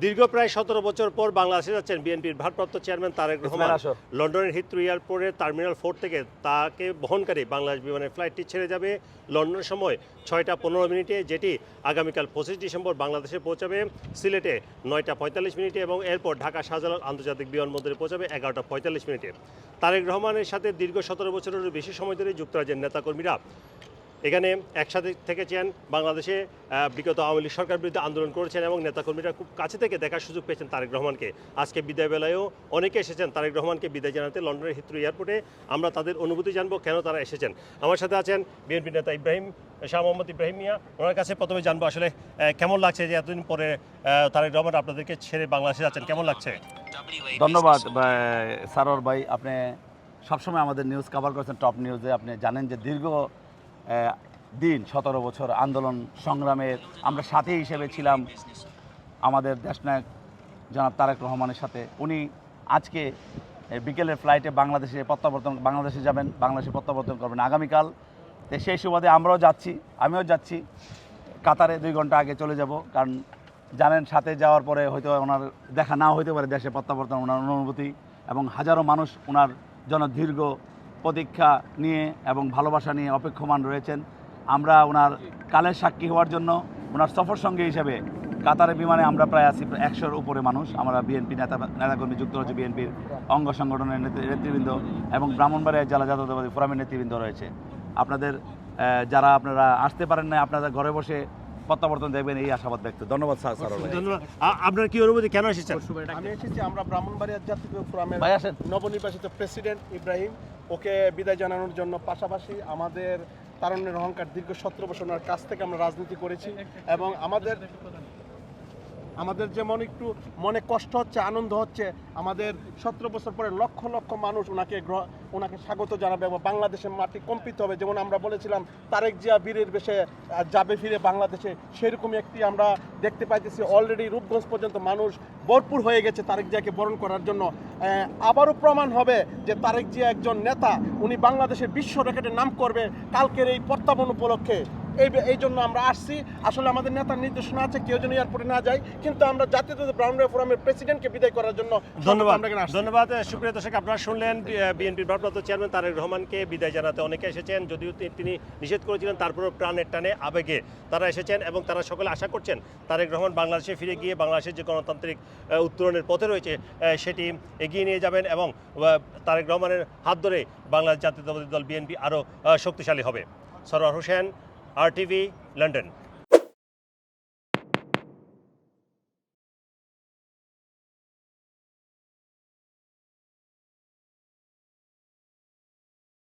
দীর্ঘ প্রায় 17 বছর পর বাংলাদেশে যাচ্ছেন বিএনপির ভারপ্রাপ্ত চেয়ারম্যান তারেক রহমান। লন্ডনের হিথ্রো এয়ারপোর্টের টার্মিনাল 4 থেকে তাকে বহনকারী বাংলাদেশ বিমানের ফ্লাইটটি ছেড়ে যাবে লন্ডন সময় 6টা 15 মিনিটে, যেটি আগামীকাল 25 ডিসেম্বর বাংলাদেশে পৌঁছাবে সিলেটে 9টা 45 মিনিটে এবং এরপর ঢাকা শাহজালাল আন্তর্জাতিক বিমানবন্দরে পৌঁছাবে 11টা 45 মিনিটে। তারেক রহমানের সাথে দীর্ঘ 17 বছরের বেশি সময় ধরে যুক্তরাজ্যের নেতাকর্মীরা এখানে একসাথে থেকেছেন, বাংলাদেশে বিগত আওয়ামী লীগ সরকার বিরুদ্ধে আন্দোলন করেছেন এবং নেতাকর্মীরা খুব কাছে থেকে দেখার সুযোগ পেয়েছেন তারেক রহমানকে। আজকে বিদায় বেলায়ও অনেকে এসেছেন তারেক রহমানকে বিদায় জানাতে লন্ডনের হিথ্রো এয়ারপোর্টে। আমরা তাদের অনুভূতি জানবো, কেন তারা এসেছেন। আমার সাথে আছেন বিএনপি নেতা শাহ মোহাম্মদ ইব্রাহিম মিয়া। ওনার কাছে প্রথমে জানবো আসলে কেমন লাগছে যে এতদিন পরে তারেক রহমান আপনাদেরকে ছেড়ে বাংলাদেশে যাচ্ছেন, কেমন লাগছে? ধন্যবাদ সারোয়ার ভাই, আপনি সবসময় আমাদের নিউজ কভার করেছেন টপ নিউজে। আপনি জানেন যে দীর্ঘ দিন 17 বছর আন্দোলন সংগ্রামের আমরা সাথী হিসেবে ছিলাম আমাদের দেশনায়ক জনাব তারেক রহমানের সাথে। উনি আজকে বিকেলের ফ্লাইটে বাংলাদেশে যাবেন, বাংলাদেশে প্রত্যাবর্তন করবেন আগামীকাল। তো সেই সুবাদে আমরাও যাচ্ছি, আমিও যাচ্ছি কাতারে 2 ঘন্টা আগে চলে যাব, কারণ জানেন সাথে যাওয়ার পরে হয়তো ওনার দেখা নাও হইতে পারে দেশে প্রত্যাবর্তন, ওনার অনুভূতি এবং হাজারো মানুষ ওনার জন্য দীর্ঘ প্রতীক্ষা নিয়ে এবং ভালোবাসা নিয়ে অপেক্ষমান রয়েছেন। আমরা ওনার কালের সাক্ষী হওয়ার জন্য ওনার সফর সঙ্গী হিসেবে কাতারের বিমানে আমরা প্রায় আছি 100-র উপরে মানুষ। আমরা বিএনপি নেতাকর্মী, যুক্তরাজ্য বিএনপির অঙ্গ সংগঠনের নেতৃবৃন্দ এবং ব্রাহ্মণবাড়িয়া জেলা জাতীয়তাবাদী ফোরামের নেতৃবৃন্দ রয়েছে। আপনাদের যারা আপনারা আসতে পারেন না, আপনারা ঘরে বসে প্রত্যাবর্তন দেখবেন এই আশাবাদ ব্যক্ত। ধন্যবাদ স্যার। ধন্যবাদ। আপনার কি অনুভূতি, কেন এসেছেন? আমি এসেছি আমরা ব্রাহ্মণবাড়িয়া জাতীয় ফোরামের নবনির্বাচিত প্রেসিডেন্ট ইব্রাহিম, ওকে বিদায় জানানোর জন্য। পাশাপাশি আমাদের তারুণ্যের অহংকার দীর্ঘ 17 বছর ওনার কাছ থেকে আমরা রাজনীতি করেছি এবং আমাদের যেমন একটু মনে কষ্ট হচ্ছে, আনন্দ হচ্ছে, আমাদের 17 বছর পরে লক্ষ লক্ষ মানুষ ওনাকে স্বাগত জানাবে এবং বাংলাদেশের মাটি কম্পিত হবে। যেমন আমরা বলেছিলাম তারেক জিয়া বীরের বেশে যাবে ফিরে বাংলাদেশে, সেরকমই একটি আমরা দেখতে পাইতেছি। অলরেডি রূপগঞ্জ পর্যন্ত মানুষ ভরপুর হয়ে গেছে তারেক জিয়াকে বরণ করার জন্য। আবারও প্রমাণ হবে যে তারেক জিয়া একজন নেতা, উনি বাংলাদেশের বিশ্ব রেকর্ডে নাম করবে কালকের এই প্রত্যাবর্তন উপলক্ষে। এই জন্য আমরা আসছি। আসলে আমাদের নেতার নির্দেশনা আছে কেউ যেন এয়ারপোর্টে না যায়, কিন্তু আমরা জাতীয় ব্রাহ্মণবাড়িয়া ফোরামের প্রেসিডেন্টকে বিদায় করার জন্য ধন্যবাদ। সুপ্রিয় দর্শক, আপনারা শুনলেন বিএনপির ভারপ্রাপ্ত চেয়ারম্যান তারেক রহমানকে বিদায় জানাতে অনেকে এসেছেন। যদিও তিনি নিষেধ করেছিলেন, তারপরেও প্রাণের টানে আবেগে তারা এসেছেন এবং তারা সকলে আশা করছেন তারেক রহমান বাংলাদেশে ফিরে গিয়ে বাংলাদেশের যে গণতান্ত্রিক উত্তরণের পথে রয়েছে সেটি এগিয়ে নিয়ে যাবেন এবং তারেক রহমানের হাত ধরে বাংলাদেশ জাতীয়তাবাদী দল বিএনপি আরও শক্তিশালী হবে। Sarwar Hossain, RTV, London.